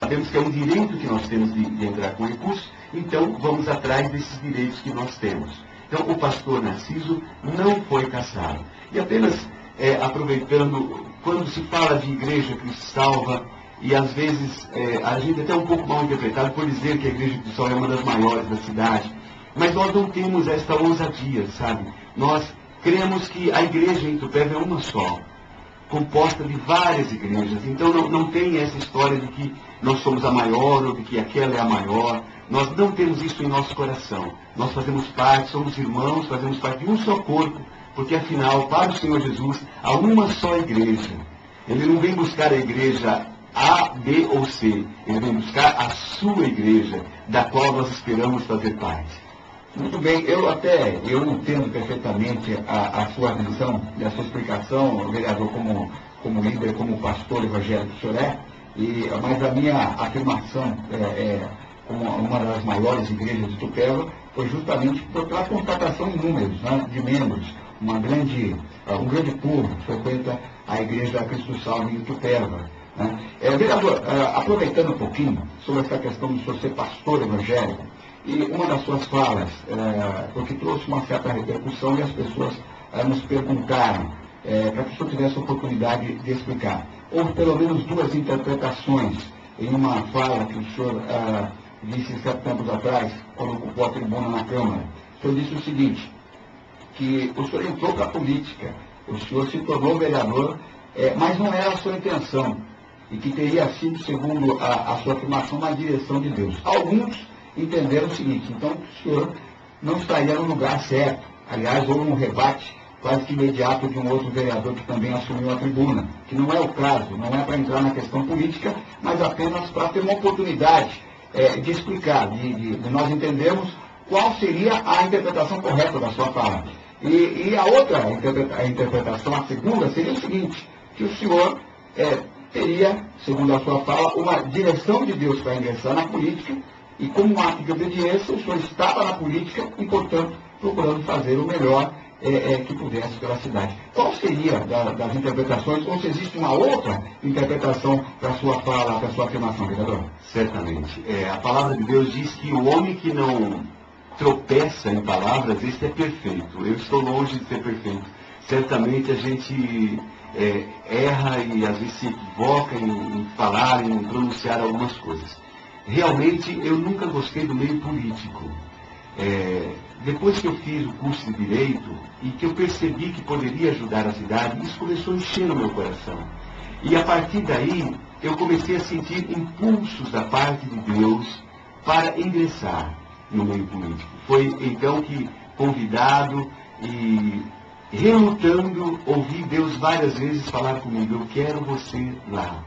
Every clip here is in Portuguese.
sabemos que é um direito que nós temos de entrar com recursos, então vamos atrás desses direitos que nós temos. Então, o pastor Narciso não foi cassado. E apenas aproveitando, quando se fala de igreja Cristo Salva, e às vezes a gente até um pouco mal interpretado por dizer que a igreja Cristo Salva é uma das maiores da cidade, mas nós não temos esta ousadia, sabe? Nós cremos que a igreja em Itupeva é uma só, composta de várias igrejas. Então não tem essa história de que nós somos a maior ou de que aquela é a maior. Nós não temos isso em nosso coração. Nós fazemos parte, somos irmãos, fazemos parte de um só corpo, porque afinal, para o Senhor Jesus, há uma só igreja. Ele não vem buscar a igreja A, B ou C. Ele vem buscar a sua igreja, da qual nós esperamos fazer parte. Muito bem, eu entendo perfeitamente a sua visão e a sua explicação, vereador, como líder, como pastor evangélico que o senhor é, mas a minha afirmação como uma das maiores igrejas de Itupeva foi justamente pela constatação em números, né, de membros. Um grande povo frequenta a igreja Cristo Salve em Itupeva. Né? Vereador, aproveitando um pouquinho sobre essa questão de o senhor ser pastor evangélico, e uma das suas falas, porque trouxe uma certa repercussão e as pessoas nos perguntaram, para que o senhor tivesse a oportunidade de explicar. Houve pelo menos duas interpretações em uma fala que o senhor disse certo tempos atrás, quando ocupou a tribuna na Câmara. O senhor disse o seguinte, que o senhor entrou para a política, o senhor se tornou vereador, mas não era a sua intenção, e que teria sido, segundo a sua afirmação, na direção de Deus. Alguns entenderam o seguinte, então o senhor não estaria no lugar certo. Aliás, houve um rebate quase que imediato de um outro vereador que também assumiu a tribuna, que não é o caso, não é para entrar na questão política, mas apenas para ter uma oportunidade de explicar, de nós entendermos qual seria a interpretação correta da sua fala. E a outra interpretação, a segunda, seria o seguinte, que o senhor teria, segundo a sua fala, uma direção de Deus para ingressar na política, e como um ato de obediência, o senhor estava na política e, portanto, procurando fazer o melhor que pudesse pela cidade. Qual seria das interpretações, ou se existe uma outra interpretação para a sua fala, para a sua afirmação, vereador? Certamente. A palavra de Deus diz que o homem que não tropeça em palavras, esse é perfeito. Eu estou longe de ser perfeito. Certamente a gente erra e às vezes se equivoca em falar, em pronunciar algumas coisas. Realmente, eu nunca gostei do meio político. Depois que eu fiz o curso de Direito e que eu percebi que poderia ajudar a cidade, isso começou a encher no meu coração. E a partir daí, eu comecei a sentir impulsos da parte de Deus para ingressar no meio político. Foi então que, convidado e relutando, ouvi Deus várias vezes falar comigo, eu quero você lá.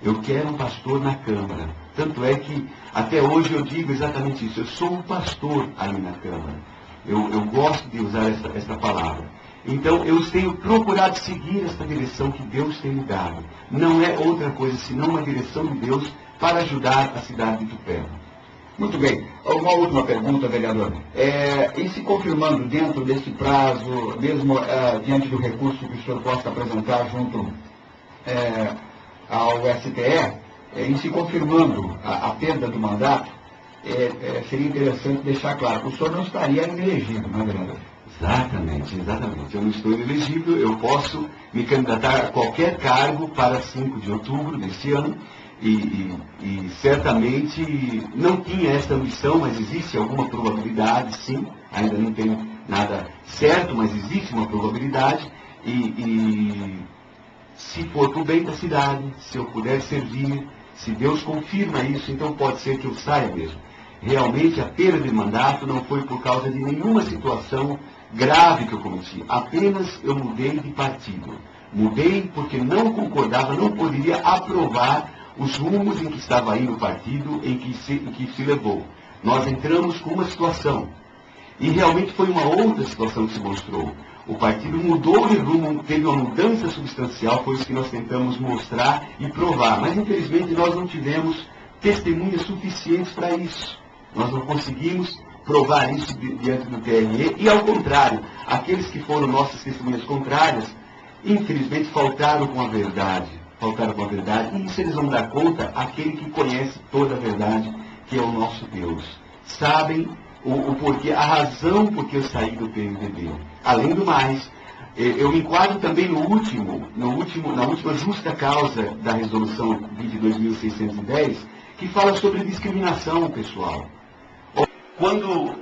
Eu quero um pastor na Câmara. Tanto é que, até hoje, eu digo exatamente isso. Eu sou um pastor ali na Câmara. Eu gosto de usar essa palavra. Então, eu tenho procurado seguir essa direção que Deus tem me dado. Não é outra coisa, senão uma direção de Deus para ajudar a cidade de Itupeva. Muito bem. Uma última pergunta, vereador. E se confirmando dentro desse prazo, mesmo diante do recurso que o senhor possa apresentar junto ao STE, em se confirmando a perda do mandato, seria interessante deixar claro que o senhor não estaria inelegível, não é, vereador? Exatamente. Eu não estou inelegível, eu posso me candidatar a qualquer cargo para 5 de outubro deste ano, e certamente não tinha essa ambição, mas existe alguma probabilidade, sim, ainda não tenho nada certo, mas existe uma probabilidade, e se for para o bem da cidade, se eu puder servir, se Deus confirma isso, então pode ser que eu saia mesmo. Realmente a perda de mandato não foi por causa de nenhuma situação grave que eu cometi, apenas eu mudei de partido. Mudei porque não concordava, não poderia aprovar os rumos em que estava indo o partido, em que se levou. Nós entramos com uma situação, e realmente foi uma outra situação que se mostrou. O partido mudou de rumo, teve uma mudança substancial, foi isso que nós tentamos mostrar e provar. Mas, infelizmente, nós não tivemos testemunhas suficientes para isso. Nós não conseguimos provar isso diante do TRE. E, ao contrário, aqueles que foram nossas testemunhas contrárias, infelizmente, faltaram com a verdade. faltaram com a verdade. E isso eles vão dar conta àquele que conhece toda a verdade, que é o nosso Deus. Sabem o porquê, a razão por que eu saí do PMDB. Além do mais, eu me enquadro também na última justa causa da resolução 22.610, que fala sobre discriminação pessoal. Quando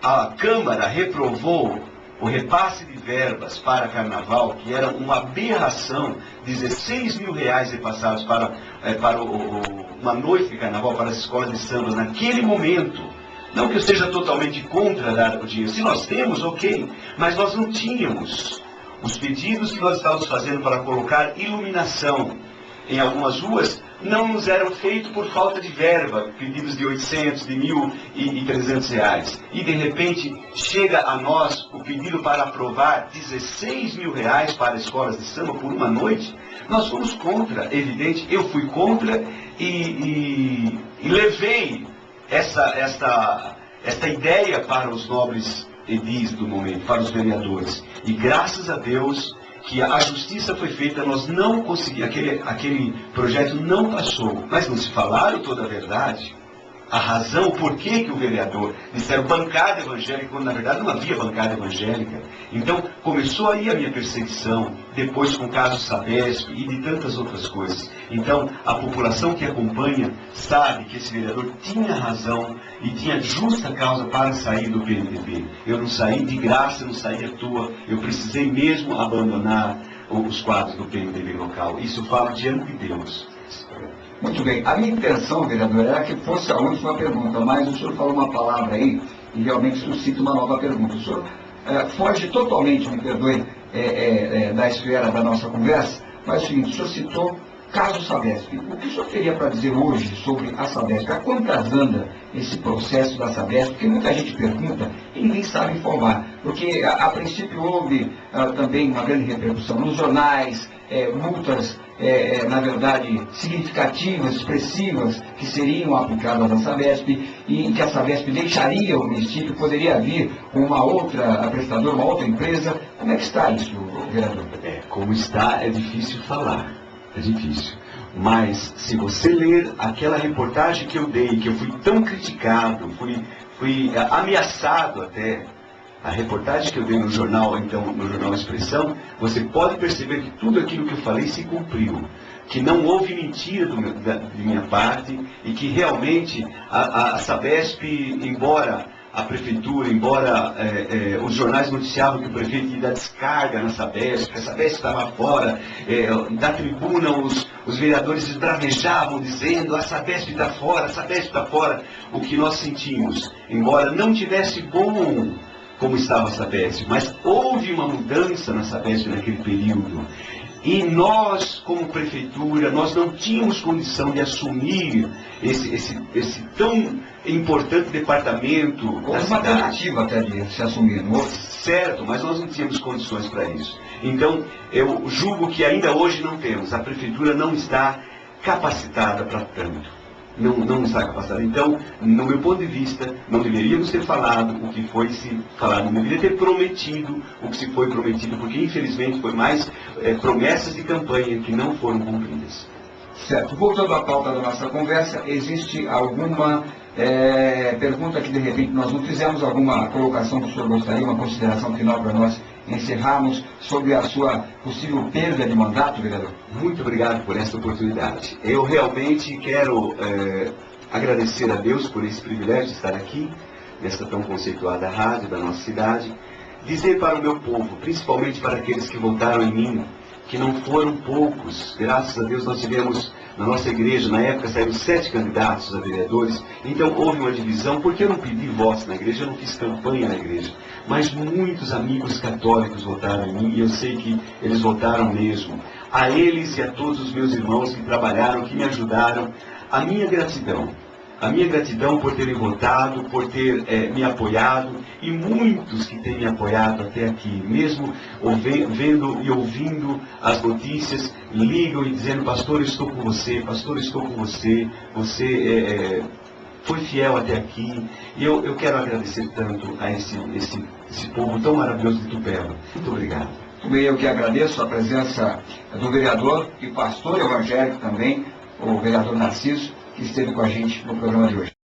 a Câmara reprovou o repasse de verbas para carnaval, que era uma aberração, 16 mil reais repassados para uma noite de carnaval para as escolas de samba naquele momento. Não que eu seja totalmente contra dar o dinheiro. Se nós temos, ok, mas nós não tínhamos. Os pedidos que nós estávamos fazendo para colocar iluminação em algumas ruas não nos eram feitos por falta de verba, pedidos de 800, de 1.300 reais. E de repente chega a nós o pedido para aprovar 16 mil reais para escolas de samba por uma noite. Nós fomos contra, evidente, eu fui contra e levei esta ideia para os nobres edis do momento, para os vereadores. E graças a Deus que a justiça foi feita, nós não conseguimos, aquele projeto não passou, mas não se falaram toda a verdade, a razão, o porquê que o vereador disseram bancada evangélica, quando na verdade não havia bancada evangélica. Então começou aí a minha perseguição, depois com o caso Sabesp e de tantas outras coisas. Então a população que acompanha sabe que esse vereador tinha razão e tinha justa causa para sair do PMDB. Eu não saí de graça, não saí à toa, eu precisei mesmo abandonar os quadros do PMDB local. Isso eu falo diante de Deus. Muito bem. A minha intenção, vereador, era que fosse a última pergunta, mas o senhor falou uma palavra aí e realmente suscita uma nova pergunta. O senhor foge totalmente, me perdoe, da esfera da nossa conversa, mas é o seguinte, o senhor citou caso Sabesp. O que o senhor teria para dizer hoje sobre a Sabesp? A quantas anda esse processo da Sabesp? Porque muita gente pergunta e ninguém sabe informar. Porque, a princípio, houve também uma grande repercussão nos jornais, multas, na verdade, significativas, expressivas, que seriam aplicadas à Sabesp, e que a Sabesp deixaria o município, poderia vir uma outra prestadora, uma outra empresa. Como é que está isso, vereador? Como está, é difícil falar. É difícil. Mas, se você ler aquela reportagem que eu dei, que eu fui tão criticado, fui ameaçado até, a reportagem que eu dei no jornal, então, no jornal Expressão, você pode perceber que tudo aquilo que eu falei se cumpriu. Que não houve mentira de minha parte e que realmente a Sabesp, embora a prefeitura, embora os jornais noticiavam que o prefeito ia dar descarga na Sabesp, que a Sabesp estava fora, da tribuna os vereadores esbravejavam dizendo a Sabesp está fora, a Sabesp está fora. O que nós sentimos, embora não tivesse bom como estava a Sabesp, mas houve uma mudança na Sabesp naquele período. E nós, como prefeitura, nós não tínhamos condição de assumir esse tão importante departamento. Houve uma tentativa até de se assumir, não houve? Certo, mas nós não tínhamos condições para isso. Então, eu julgo que ainda hoje não temos. A prefeitura não está capacitada para tanto. Não está capacitada. Então, no meu ponto de vista, não deveríamos ter falado o que foi se falado, não deveria ter prometido o que se foi prometido, porque infelizmente foi mais promessas de campanha que não foram cumpridas. Certo. Voltando à pauta da nossa conversa, existe alguma pergunta que de repente nós não fizemos, alguma colocação que o senhor gostaria, uma consideração final para nós encerrarmos sobre a sua possível perda de mandato, vereador? Muito obrigado por essa oportunidade. Eu realmente quero agradecer a Deus por esse privilégio de estar aqui, nessa tão conceituada rádio da nossa cidade, dizer para o meu povo, principalmente para aqueles que votaram em mim, que não foram poucos. Graças a Deus nós tivemos, na nossa igreja, na época saíram 7 candidatos a vereadores, então houve uma divisão, porque eu não pedi votos na igreja, eu não fiz campanha na igreja. Mas muitos amigos católicos votaram em mim, e eu sei que eles votaram mesmo. A eles e a todos os meus irmãos que trabalharam, que me ajudaram, a minha gratidão por terem votado, por ter me apoiado, e muitos que têm me apoiado até aqui, mesmo vendo e ouvindo as notícias, ligam e dizendo, pastor, eu estou com você, pastor, eu estou com você, você foi fiel até aqui. E eu quero agradecer tanto a esse povo tão maravilhoso de Itupeva. Muito obrigado. Também eu que agradeço a presença do vereador e pastor evangélico também, o vereador Narciso, que esteve com a gente no programa de hoje.